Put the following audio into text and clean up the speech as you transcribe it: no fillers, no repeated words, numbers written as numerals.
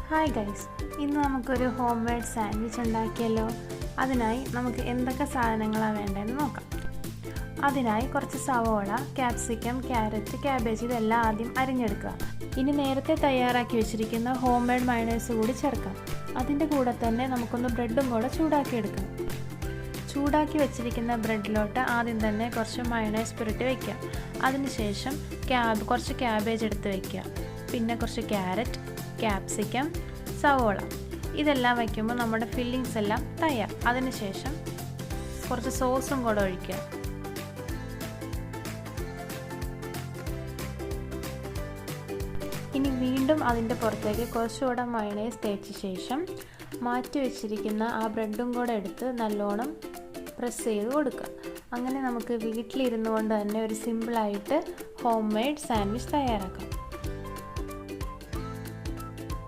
Hi guys, ഇന്ന് നമുക്കൊരു home made sandwich ഉണ്ടാക്കിയല്ലോ. അതിനായി നമുക്ക് എന്തൊക്കെ സാധനങ്ങളാണ് വേണ്ടതെന്ന് നോക്കാം. അതിനായി കുറച്ച് സവോള, ക്യാപ്സിക്കം, ക്യാരറ്റ്, ക്യാബേജ് ഇതെല്ലാം ആദ്യം അരിഞ്ഞെടുക്കുക. ഇനി നേരത്തെ തയ്യാറാക്കി വെച്ചിരിക്കുന്ന ഹോം മെയ്ഡ് മയണൈസ് കൂടി ചേർക്കാം. അതിൻ്റെ കൂടെ തന്നെ നമുക്കൊന്ന് ബ്രെഡും കൂടെ ചൂടാക്കിയെടുക്കാം. ചൂടാക്കി വെച്ചിരിക്കുന്ന ബ്രെഡിലോട്ട് ആദ്യം തന്നെ കുറച്ച് മയണൈസ് പുരട്ടി വയ്ക്കുക. അതിനുശേഷം കുറച്ച് ക്യാബേജ് എടുത്ത് വയ്ക്കുക. പിന്നെ കുറച്ച് ക്യാരറ്റ്, ക്യാപ്സിക്കം, സവോള ഇതെല്ലാം വയ്ക്കുമ്പോൾ നമ്മുടെ ഫില്ലിങ്സ് എല്ലാം തയ്യാർ. അതിനുശേഷം കുറച്ച് സോസും കൂടെ ഒഴിക്കുക. ഇനി വീണ്ടും അതിൻ്റെ പുറത്തേക്ക് കുറച്ചുകൂടെ മയണൈസ് തേച്ച ശേഷം മാറ്റി വെച്ചിരിക്കുന്ന ആ ബ്രെഡും കൂടെ എടുത്ത് നല്ലോണം പ്രസ് ചെയ്ത് കൊടുക്കുക. അങ്ങനെ നമുക്ക് വീട്ടിലിരുന്നു കൊണ്ട് തന്നെ ഒരു സിമ്പിളായിട്ട് ഹോം മെയ്ഡ് സാൻഡ്വിച്ച് തയ്യാറാക്കാം.